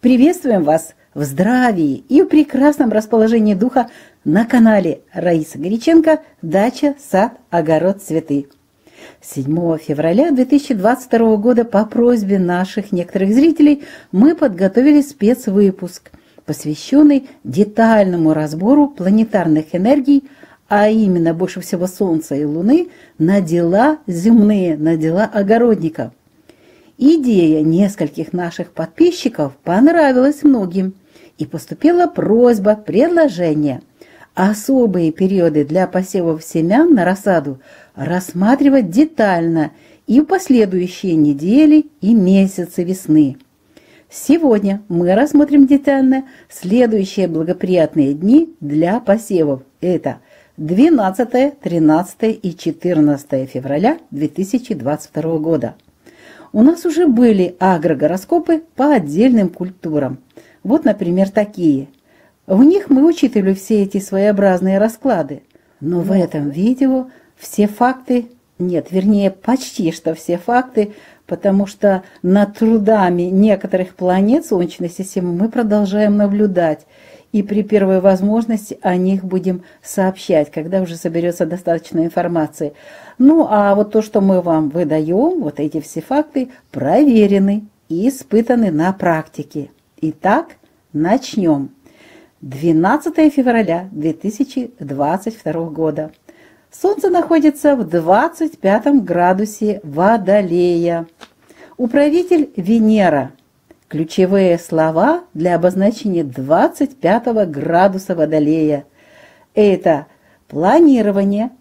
Приветствуем вас в здравии и в прекрасном расположении духа на канале Раисы Горяченко «Дача, сад, огород, цветы». 7 февраля 2022 года по просьбе наших некоторых зрителей мы подготовили спецвыпуск, посвященный детальному разбору планетарных энергий, а именно больше всего Солнца и Луны, на дела земные, на дела огородников. Идея нескольких наших подписчиков понравилась многим, и поступила просьба, предложение особые периоды для посевов семян на рассаду рассматривать детально и в последующие недели и месяцы весны. Сегодня мы рассмотрим детально следующие благоприятные дни для посевов. Это 12, 13 и 14 февраля 2022 года. У нас уже были агрогороскопы по отдельным культурам. Вот, например, такие. В них мы учитывали все эти своеобразные расклады. Но в этом видео все факты, нет, вернее, почти что все факты, потому что над трудами некоторых планет Солнечной системы мы продолжаем наблюдать. И при первой возможности о них будем сообщать, когда уже соберется достаточно информации. Ну, а вот то, что мы вам выдаем, вот эти все факты, проверены и испытаны на практике. Итак, начнем. 12 февраля 2022 года. Солнце находится в 25 градусе Водолея. Управитель Венера. Ключевые слова для обозначения 25 градуса Водолея. Это планирование,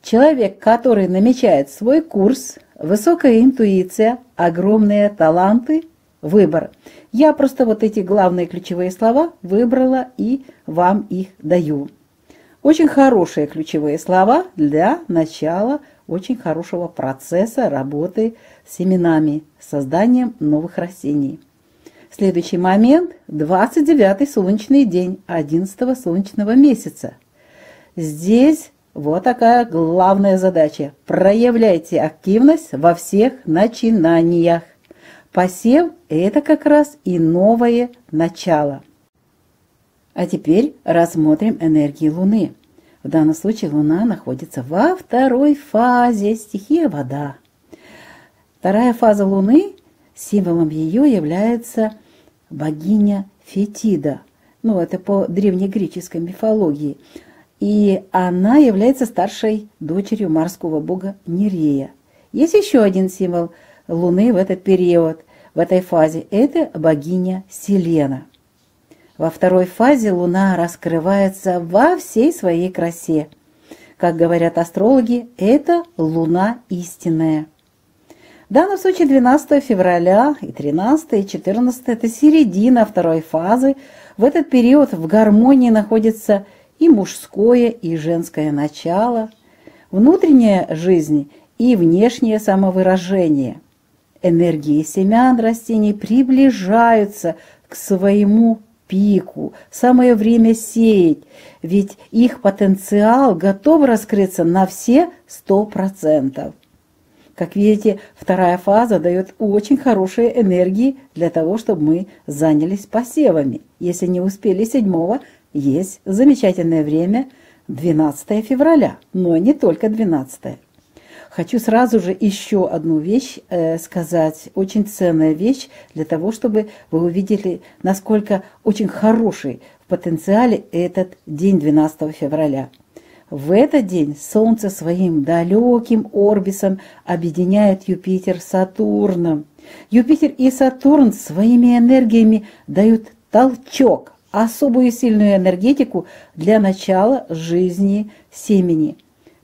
человек, который намечает свой курс, высокая интуиция, огромные таланты, выбор. Я просто вот эти главные ключевые слова выбрала и вам их даю. Очень хорошие ключевые слова для начала очень хорошего процесса работы с семенами, созданием новых растений. Следующий момент – 29-й солнечный день 11-го солнечного месяца. Здесь вот такая главная задача. Проявляйте активность во всех начинаниях. Посев – это как раз и новое начало. А теперь рассмотрим энергии Луны. В данном случае Луна находится во второй фазе, стихия вода. Вторая фаза Луны, символом ее является богиня Фетида. Ну, это по древнегреческой мифологии. И она является старшей дочерью морского бога Нерея. Есть еще один символ Луны в этот период, в этой фазе. Это богиня Селена. Во второй фазе Луна раскрывается во всей своей красе. Как говорят астрологи, это Луна истинная. В данном случае 12 февраля и 13 и 14 – это середина второй фазы. В этот период в гармонии находится и мужское, и женское начало, внутренняя жизнь и внешнее самовыражение. Энергии семян растений приближаются к своему пику, самое время сеять, ведь их потенциал готов раскрыться на все 100%. Как видите, вторая фаза дает очень хорошие энергии для того, чтобы мы занялись посевами. Если не успели 7-го, есть замечательное время 12 февраля, но не только 12. Хочу сразу же еще одну вещь сказать, очень ценная вещь, для того, чтобы вы увидели, насколько очень хороший в потенциале этот день 12 февраля. В этот день Солнце своим далеким орбисом объединяет Юпитер с Сатурном. Юпитер и Сатурн своими энергиями дают толчок, особую сильную энергетику для начала жизни семени.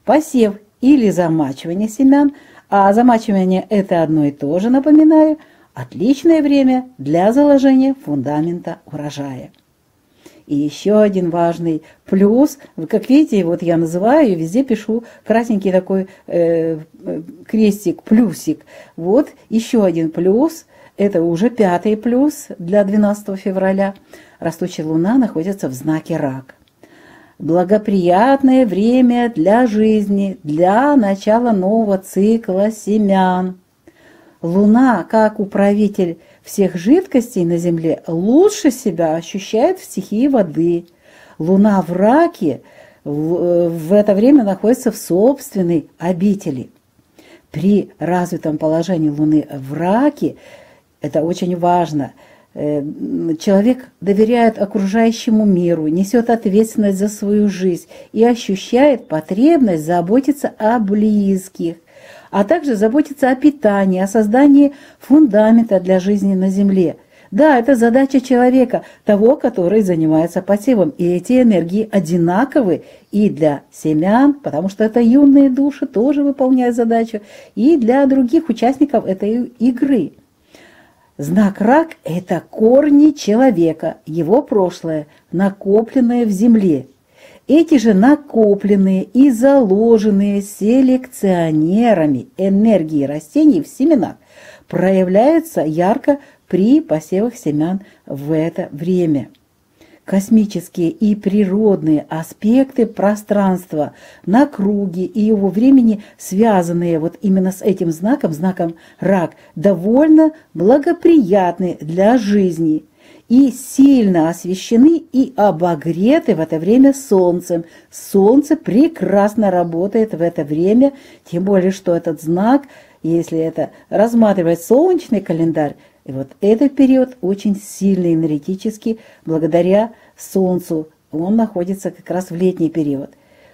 Посев или замачивание семян, а замачивание – это одно и то же, напоминаю, отличное время для заложения фундамента урожая. И еще один важный плюс, как видите, вот я называю, везде пишу красненький такой крестик, плюсик. Вот еще один плюс, это уже 5-й плюс для 12 февраля. Растущая Луна находится в знаке Рак. Благоприятное время для жизни, для начала нового цикла семян. Луна, как управитель всех жидкостей на Земле, лучше себя ощущает в стихии воды. Луна в Раке в это время находится в собственной обители. При развитом положении Луны в Раке, это очень важно, человек доверяет окружающему миру, несет ответственность за свою жизнь и ощущает потребность заботиться о близких, а также заботиться о питании, о создании фундамента для жизни на Земле. Да, это задача человека, того, который занимается посевом. И эти энергии одинаковы и для семян, потому что это юные души тоже выполняют задачу, и для других участников этой игры. Знак Рак – это корни человека, его прошлое, накопленное в земле. Эти же накопленные и заложенные селекционерами энергии растений в семенах проявляются ярко при посевах семян в это время. Космические и природные аспекты пространства на круге и его времени, связанные вот именно с этим знаком, знаком Рак, довольно благоприятны для жизни и сильно освещены и обогреты в это время Солнцем. Солнце прекрасно работает в это время, тем более, что этот знак, если это рассматривать солнечный календарь, и вот этот период очень сильный энергетически, благодаря Солнцу. Он находится как раз в летний период.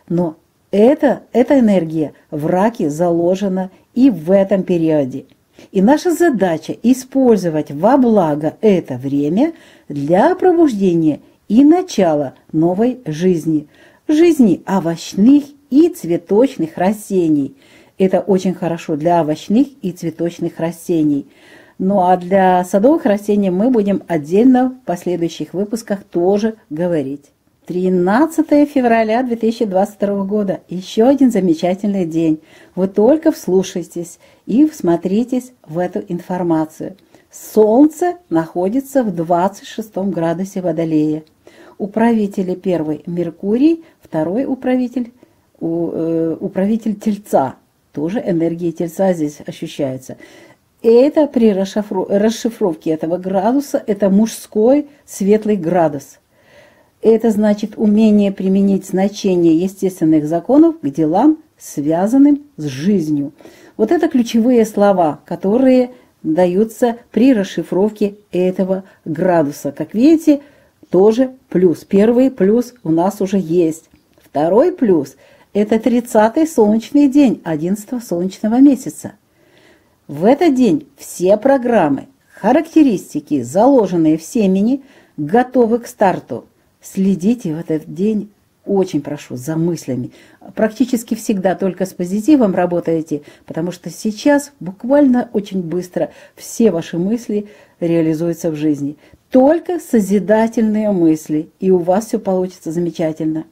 Но эта энергия в Раке заложена и в этом периоде. И наша задача использовать во благо это время для пробуждения и начала новой жизни. Жизни овощных и цветочных растений. Это очень хорошо для овощных и цветочных растений. Ну а для садовых растений мы будем отдельно в последующих выпусках тоже говорить. 13 февраля 2022 года. Еще один замечательный день. Вы только вслушайтесь и всмотритесь в эту информацию. Солнце находится в 26 градусе Водолея. Управители первый Меркурий, второй управитель Тельца. Тоже энергия Тельца здесь ощущается. Это при расшифровке этого градуса, это мужской светлый градус. Это значит умение применить значение естественных законов к делам, связанным с жизнью. Вот это ключевые слова, которые даются при расшифровке этого градуса. Как видите, тоже плюс. Первый плюс у нас уже есть. Второй плюс – это 30-й солнечный день 11-го солнечного месяца. В этот день все программы, характеристики, заложенные в семени, готовы к старту. Следите в этот день, очень прошу, за мыслями. Практически всегда только с позитивом работаете, потому что сейчас буквально очень быстро все ваши мысли реализуются в жизни. Только созидательные мысли, и у вас все получится замечательно.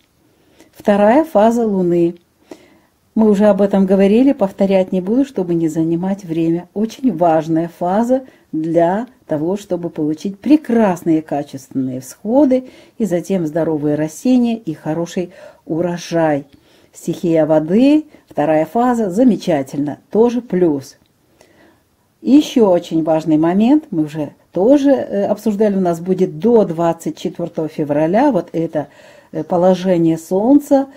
Вторая фаза Луны. Мы уже об этом говорили, повторять не буду, чтобы не занимать время. Очень важная фаза для того, чтобы получить прекрасные качественные всходы и затем здоровые растения и хороший урожай. Стихия воды, вторая фаза, замечательно, тоже плюс. Еще очень важный момент, мы уже тоже обсуждали, у нас будет до 24 февраля, вот это положение Солнца,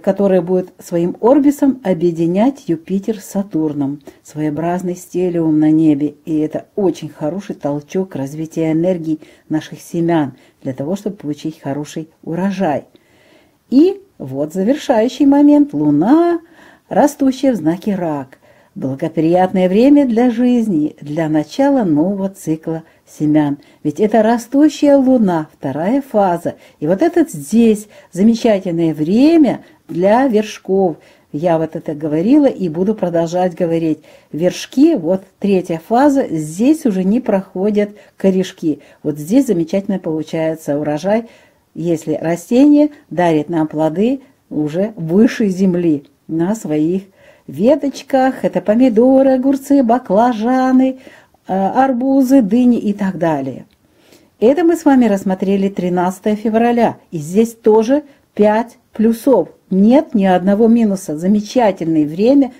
которое будет своим орбисом объединять Юпитер с Сатурном, своеобразный стелиум на небе. И это очень хороший толчок к развитию энергии наших семян, для того, чтобы получить хороший урожай. И вот завершающий момент – Луна, растущая в знаке Рак. Благоприятное время для жизни, для начала нового цикла семян. Ведь это растущая Луна, вторая фаза. И вот это здесь замечательное время для вершков. Я вот это говорила и буду продолжать говорить. Вершки, вот третья фаза, здесь уже не проходят корешки. Вот здесь замечательно получается урожай, если растение дарит нам плоды уже выше земли на своих веточках. Это помидоры, огурцы, баклажаны, арбузы, дыни и так далее. Это мы с вами рассмотрели 13 февраля. И здесь тоже 5 плюсов. нет ни одного минуса. Замечательное время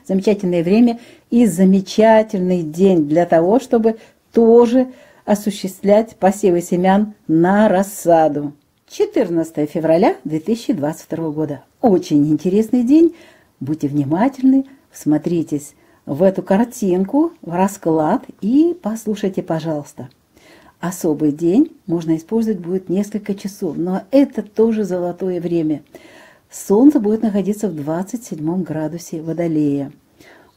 и замечательный день для того, чтобы тоже осуществлять посевы семян на рассаду. 14 февраля 2022 года. Очень интересный день. Будьте внимательны, всмотритесь в эту картинку, в расклад и послушайте, пожалуйста. Особый день можно использовать будет несколько часов, но это тоже золотое время. Солнце будет находиться в 27 градусе Водолея.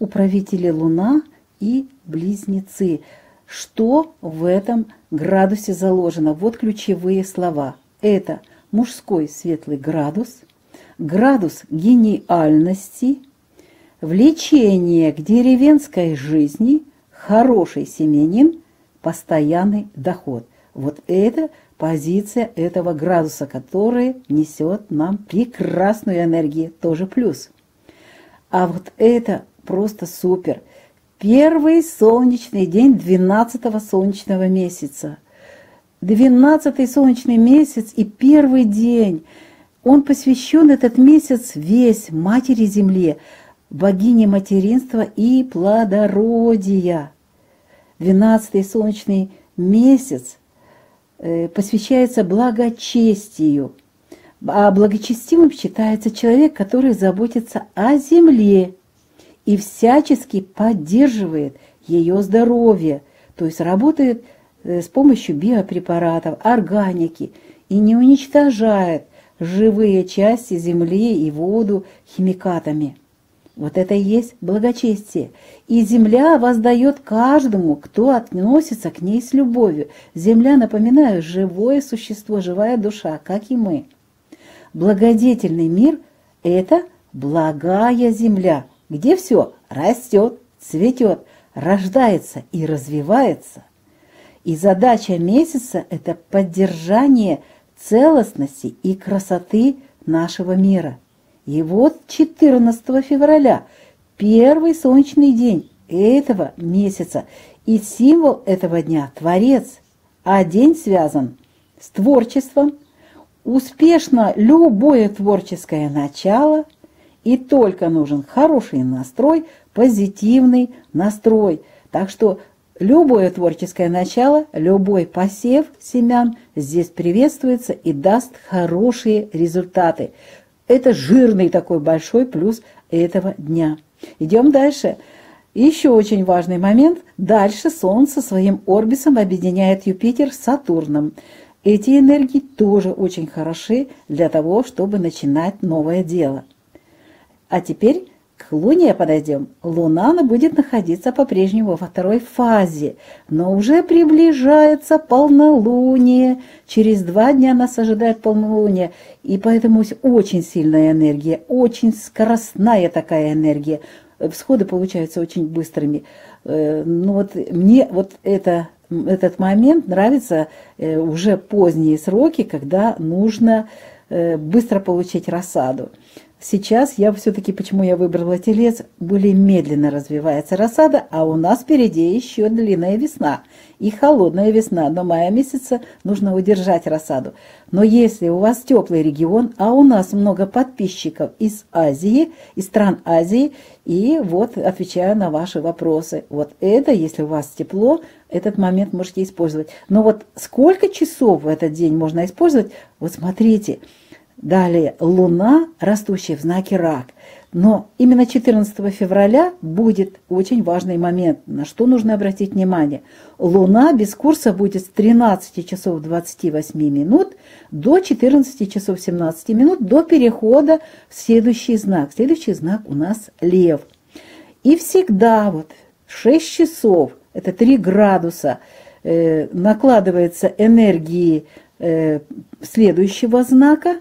Управители Луна и Близнецы. Что в этом градусе заложено? Вот ключевые слова. Это мужской светлый градус, градус гениальности, влечение к деревенской жизни, хороший семьянин, постоянный доход. Вот это позиция этого градуса, который несет нам прекрасную энергию, тоже плюс. А вот это просто супер. Первый солнечный день 12-го солнечного месяца. 12-й солнечный месяц и первый день. Он посвящен, этот месяц, весь Матери Земле, богине материнства и плодородия. 12-й солнечный месяц посвящается благочестию. А благочестивым считается человек, который заботится о земле и всячески поддерживает ее здоровье, то есть работает с помощью биопрепаратов, органики и не уничтожает живые части земли и воду химикатами. Вот это и есть благочестие. И земля воздает каждому, кто относится к ней с любовью. Земля, напоминаю, живое существо, живая душа, как и мы. Благодетельный мир – это благая земля, где все растет, цветет, рождается и развивается. И задача месяца – это поддержание целостности и красоты нашего мира. И вот 14 февраля, первый солнечный день этого месяца, и символ этого дня – Творец, а день связан с творчеством, успешно любое творческое начало, и только нужен хороший настрой, позитивный настрой. Так что любое творческое начало, любой посев семян здесь приветствуется и даст хорошие результаты. Это жирный такой большой плюс этого дня. Идем дальше. Еще очень важный момент. Дальше Солнце своим орбисом объединяет Юпитер с Сатурном. Эти энергии тоже очень хороши для того, чтобы начинать новое дело. А теперь к Луне подойдем. Луна она будет находиться по-прежнему во второй фазе, но уже приближается полнолуние. Через 2 дня нас ожидает полнолуние, и поэтому очень сильная энергия, очень скоростная такая энергия. Всходы получаются очень быстрыми. Ну вот мне вот этот момент нравится уже поздние сроки, когда нужно быстро получить рассаду. Сейчас я все-таки, почему я выбрала Телец, более медленно развивается рассада, а у нас впереди еще длинная весна и холодная весна. До мая месяца нужно удержать рассаду. Но если у вас теплый регион, а у нас много подписчиков из Азии, из стран Азии, и вот отвечаю на ваши вопросы. Вот это, если у вас тепло, этот момент можете использовать. Но вот сколько часов в этот день можно использовать? Вот смотрите. Далее Луна, растущая в знаке Рак. Но именно 14 февраля будет очень важный момент, на что нужно обратить внимание. Луна без курса будет с 13 часов 28 минут до 14 часов 17 минут до перехода в следующий знак. Следующий знак у нас Лев. И всегда вот 6 часов, это 3 градуса, накладывается энергии следующего знака.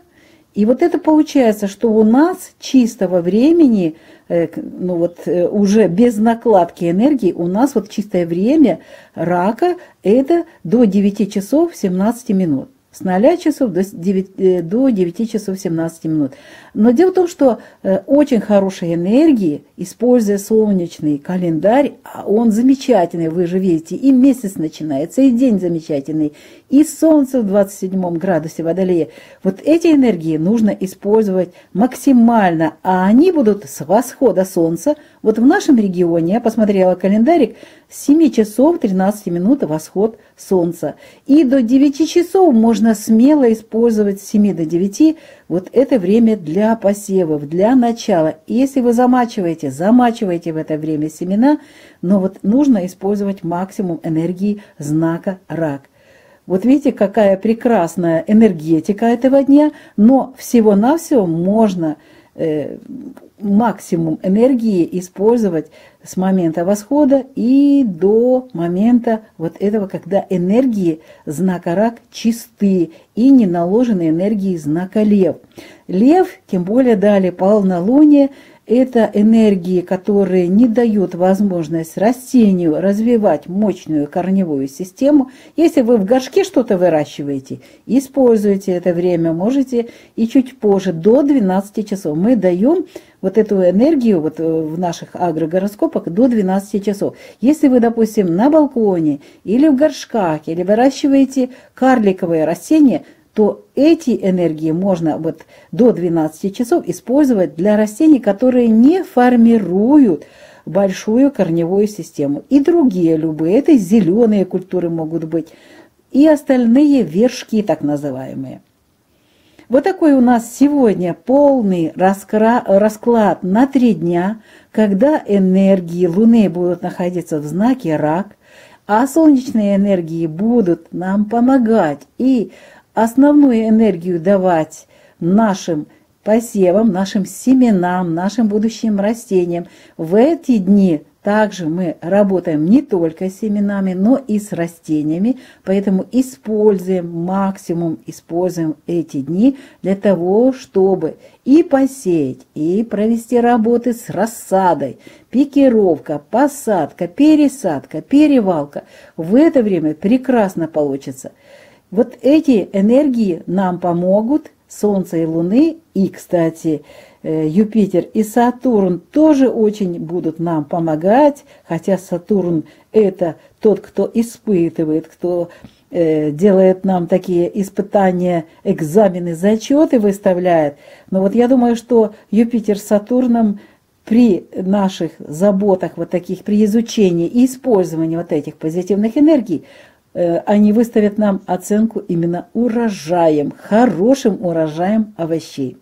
И вот это получается, что у нас чистого времени, уже без накладки энергии, у нас вот чистое время Рака – это до 9 часов 17 минут. с 0 часов до 9 часов 17 минут. Но дело в том, что очень хорошие энергии, используя солнечный календарь, он замечательный, вы же видите, и месяц начинается, и день замечательный, и солнце в 27 градусе Водолея. Вот эти энергии нужно использовать максимально, а они будут с восхода солнца. Вот в нашем регионе, я посмотрела календарик, с 7 часов 13 минут восход солнца. И до 9 часов можно смело использовать с 7 до 9. Вот это время для посевов, для начала. И если вы замачиваете в это время семена, но вот нужно использовать максимум энергии знака Рак. Вот видите, какая прекрасная энергетика этого дня, но всего-навсего можно максимум энергии использовать с момента восхода и до момента вот этого, когда энергии знака Рак чистые и не наложены энергии знака Лев. Лев, тем более далее полнолуние, это энергии, которые не дают возможность растению развивать мощную корневую систему. Если вы в горшке что-то выращиваете, используйте это время, можете и чуть позже, до 12 часов. Мы даем вот эту энергию вот в наших агрогороскопах до 12 часов. Если вы, допустим, на балконе или в горшках, или выращиваете карликовые растения, то эти энергии можно вот до 12 часов использовать для растений, которые не формируют большую корневую систему. И другие любые, это зеленые культуры могут быть, и остальные вершки так называемые. Вот такой у нас сегодня полный расклад на 3 дня, когда энергии Луны будут находиться в знаке Рак, а солнечные энергии будут нам помогать и основную энергию давать нашим посевам, нашим семенам, нашим будущим растениям. В эти дни также мы работаем не только с семенами, но и с растениями, поэтому максимум используем эти дни для того, чтобы и посеять, и провести работы с рассадой, пикировка, посадка, пересадка, перевалка. В это время прекрасно получится. Вот эти энергии нам помогут, Солнце и Луны, и, кстати, Юпитер и Сатурн тоже очень будут нам помогать, хотя Сатурн – это тот, кто испытывает, кто делает нам такие испытания, экзамены, зачеты выставляет. Но вот я думаю, что Юпитер с Сатурном при наших заботах, вот таких, при изучении и использовании вот этих позитивных энергий, они выставят нам оценку именно урожаем, хорошим урожаем овощей.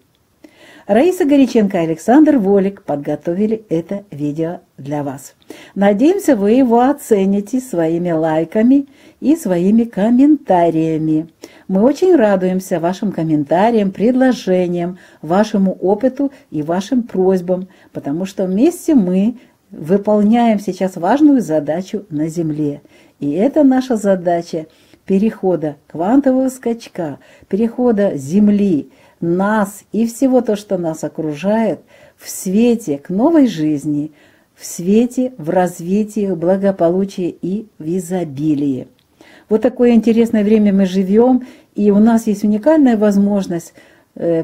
Раиса Горяченко и Александр Волик подготовили это видео для вас. Надеемся, вы его оцените своими лайками и своими комментариями. Мы очень радуемся вашим комментариям, предложениям, вашему опыту и вашим просьбам, потому что вместе мы выполняем сейчас важную задачу на Земле. И это наша задача перехода, квантового скачка, перехода Земли, нас и всего то, что нас окружает, в свете к новой жизни, в свете, в развитии, в благополучии и в изобилии. Вот такое интересное время мы живем, и у нас есть уникальная возможность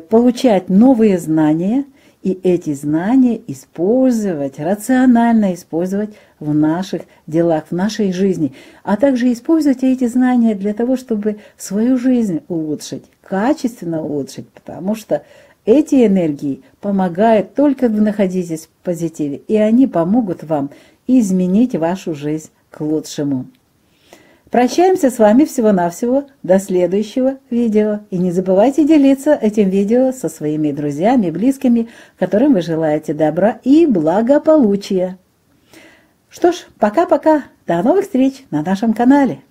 получать новые знания, и эти знания использовать, рационально использовать в наших делах, в нашей жизни. А также использовать эти знания для того, чтобы свою жизнь улучшить, качественно улучшить, потому что эти энергии помогают, только вы находитесь в позитиве, и они помогут вам изменить вашу жизнь к лучшему. Прощаемся с вами всего-навсего до следующего видео. И не забывайте делиться этим видео со своими друзьями, близкими, которым вы желаете добра и благополучия. Что ж, пока-пока. До новых встреч на нашем канале.